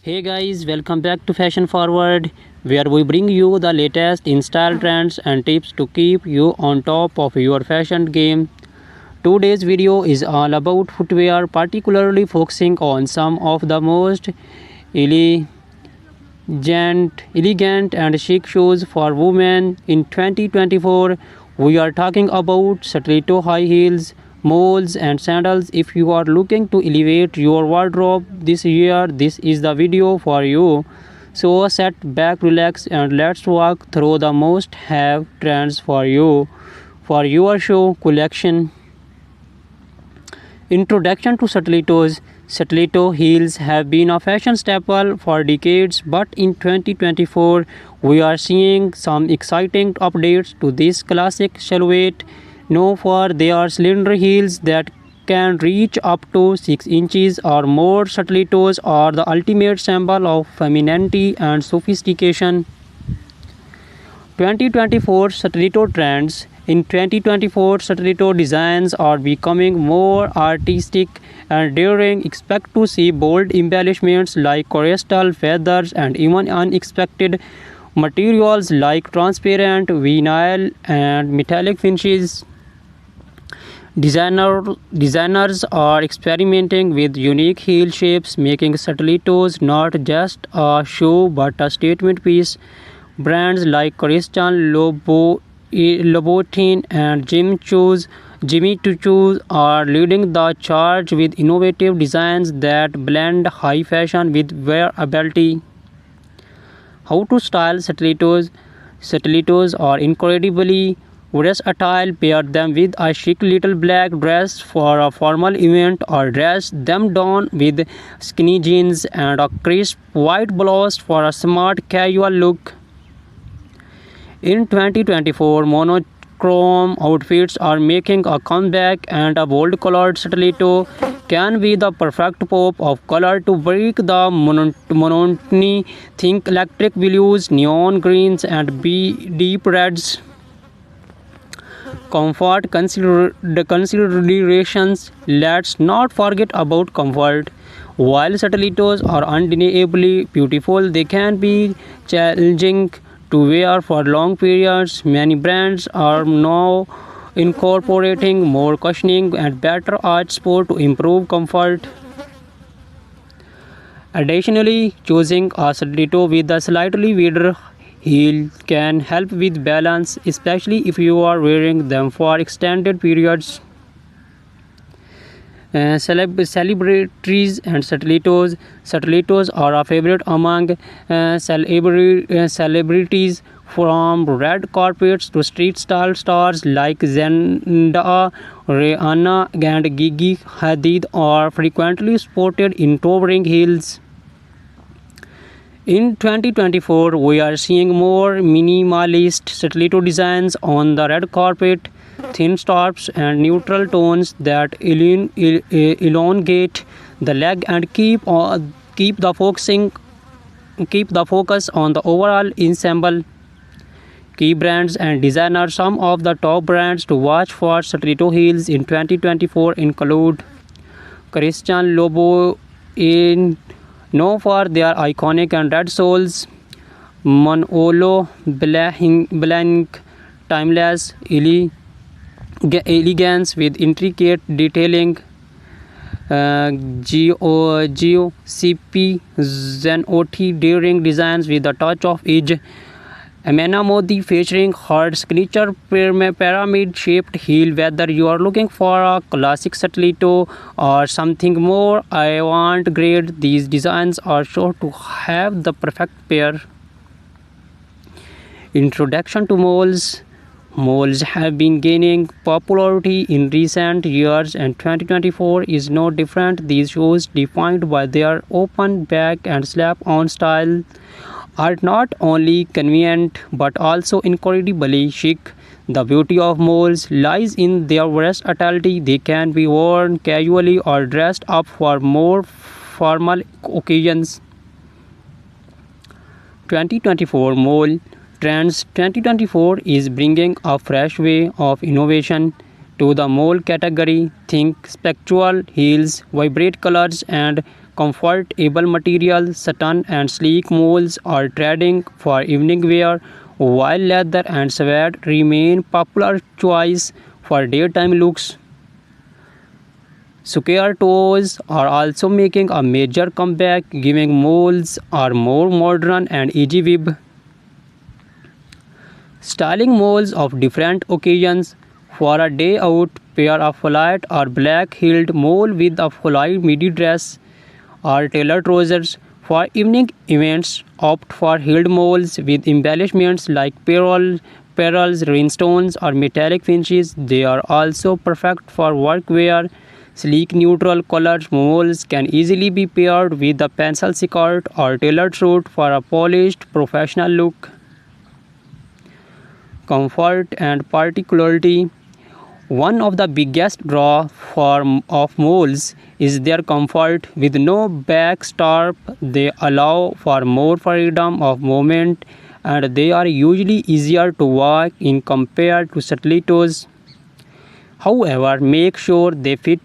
Hey guys, welcome back to Fashion Forward, where we bring you the latest in style trends and tips to keep you on top of your fashion game. Today's video is all about footwear, particularly focusing on some of the most elegant, elegant and chic shoes for women in 2024. We are talking about stiletto high heels, moles, and sandals. If you are looking to elevate your wardrobe this year, this is the video for you. So sit back, relax, and let's walk through the most have trends for you for your show collection. Introduction to stilettos. Stiletto heels have been a fashion staple for decades, but in 2024 we are seeing some exciting updates to this classic silhouette. Known for their slender heels that can reach up to 6 inches or more, stilettos are the ultimate symbol of femininity and sophistication. 2024 stiletto trends. In 2024, stiletto designs are becoming more artistic and daring. Expect to see bold embellishments like crystal feathers and even unexpected materials like transparent vinyl and metallic finishes. Designers are experimenting with unique heel shapes, making stilettos not just a shoe but a statement piece. Brands like Christian Louboutin and Jimmy Choo are leading the charge with innovative designs that blend high fashion with wearability. How to style stilettos? Stilettos are incredibly versatile. Pair them with a chic little black dress for a formal event or dress them down with skinny jeans and a crisp white blouse for a smart casual look. In 2024, monochrome outfits are making a comeback, and a bold colored stiletto can be the perfect pop of color to break the monotony. Think electric blues, neon greens, and deep reds. Comfort considerations. Let's not forget about comfort. While stilettos are undeniably beautiful, they can be challenging to wear for long periods. Many brands are now incorporating more cushioning and better arch support to improve comfort. Additionally, choosing a stiletto with a slightly wider heel can help with balance, especially if you are wearing them for extended periods. Celebrities and stilettos. Stilettos are a favorite among celebrities, from red carpets to street style stars like Zendaya, Rihanna, and Gigi Hadid are frequently sported in towering heels. In 2024, we are seeing more minimalist stiletto designs on the red carpet, thin straps and neutral tones that elongate the leg and keep the focus on the overall ensemble. Key brands and designers. Some of the top brands to watch for stiletto heels in 2024 include Christian Louboutin, known for their iconic and red soles; Manolo Blahnik, timeless elegance with intricate detailing; GOCP Zenotti, daring designs with a touch of edge; Amena Modi, featuring her signature pyramid-shaped heel. Whether you are looking for a classic stiletto or something more avant-garde, these designs are sure to have the perfect pair. Introduction to moles. Moles have been gaining popularity in recent years, and 2024 is no different. These shoes, defined by their open back and slap-on style, are not only convenient but also incredibly chic. The beauty of moles lies in their versatility. They can be worn casually or dressed up for more formal occasions. 2024 Mole Trends. 2024 is bringing a fresh way of innovation to the mole category. Think spectral heels, vibrant colors, and comfortable material, satin and sleek moles are trending for evening wear, while leather and suede remain popular choice for daytime looks. Square toes are also making a major comeback, giving moles are more modern and easy weave. Styling moles of different occasions. For a day out, pair a flat or black-heeled mole with a full midi dress or tailored trousers. For evening events, opt for heeled moles with embellishments like pearls, rhinestones, or metallic finishes. They are also perfect for workwear. Sleek neutral colored moles can easily be paired with a pencil skirt or tailored suit for a polished professional look. Comfort and particularity. One of the biggest draw of moles is their comfort. With no back strap, they allow for more freedom of movement and they are usually easier to walk in compared to stilettos. However, make sure they fit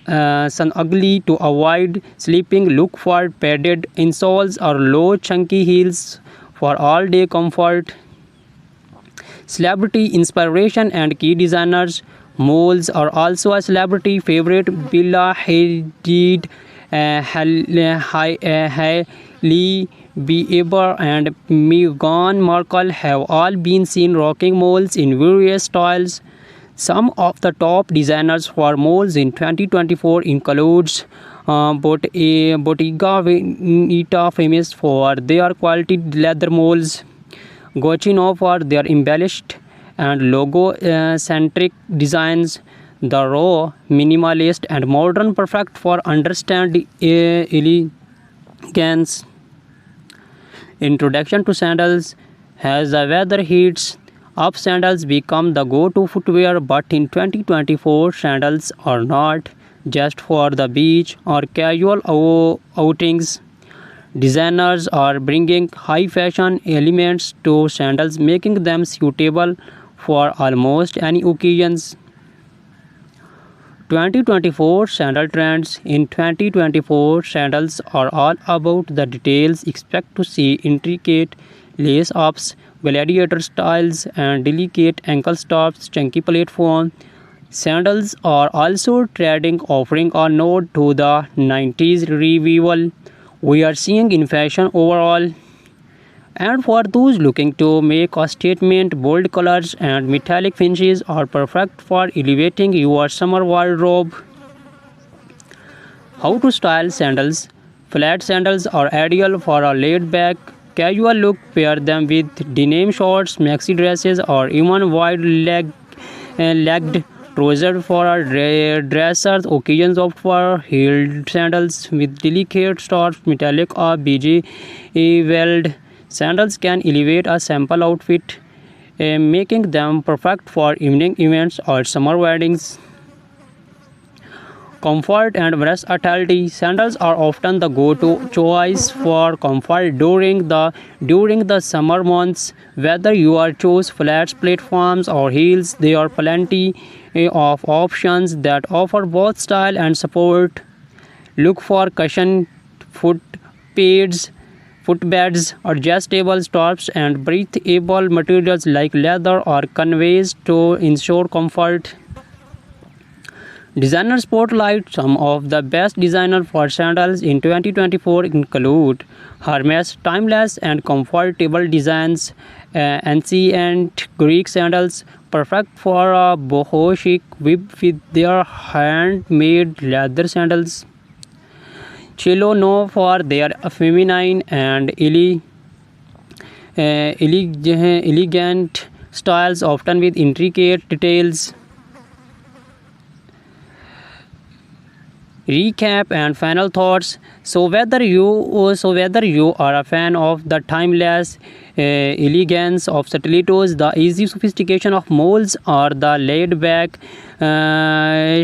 snugly to avoid slipping. Look for padded insoles or low chunky heels for all-day comfort. Celebrity inspiration and key designers. Moles are also a celebrity favorite. Bella Hadid, Hailey Bieber, and Meghan Markle have all been seen rocking moles in various styles. Some of the top designers for moles in 2024 includes Bottega Veneta, famous for their quality leather moles. Gucci for their embellished and logo-centric designs. The raw, minimalist, and modern, perfect for understand elegance. Introduction to sandals. As the weather heats up, sandals become the go-to footwear, but in 2024, sandals are not just for the beach or casual outings. Designers are bringing high fashion elements to sandals, making them suitable for almost any occasions. 2024 sandal trends. In 2024, sandals are all about the details. Expect to see intricate lace ups, gladiator styles, and delicate ankle stops, chunky platform. Sandals are also trending, offering a nod to the 90s revival we are seeing in fashion overall. And for those looking to make a statement, bold colors and metallic finishes are perfect for elevating your summer wardrobe. How to style sandals. Flat sandals are ideal for a laid-back, casual look. Pair them with denim shorts, maxi dresses, or even wide-legged trousers for a dressers. Occasions opt for heeled sandals with delicate straps, metallic or beige weld. Sandals can elevate a simple outfit, making them perfect for evening events or summer weddings. Comfort and versatility. Sandals are often the go-to choice for comfort during the summer months. Whether you are choose flats, platforms, or heels, there are plenty of options that offer both style and support. Look for cushion foot pads, footbeds, adjustable straps, and breathable materials like leather or canvas to ensure comfort. Designer spotlight. Some of the best designers for sandals in 2024 include Hermes. Timeless and comfortable designs. Ancient Greek sandals, perfect for a boho chic with their handmade leather sandals. Cello known for their feminine and elegant styles, often with intricate details. Recap and final thoughts. So whether you are a fan of the timeless elegance of stilettos, the easy sophistication of molds, or the laid-back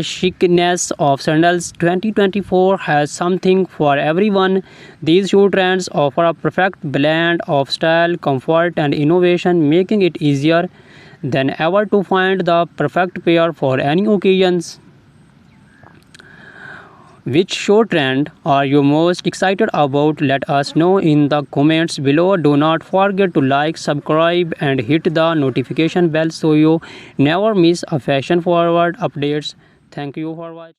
chicness of sandals, 2024 has something for everyone. These shoe trends offer a perfect blend of style, comfort, and innovation, making it easier than ever to find the perfect pair for any occasions. Which show trend are you most excited about? Let us know in the comments below. Do not forget to like, subscribe, and hit the notification bell so you never miss a fashion forward updates. Thank you for watching.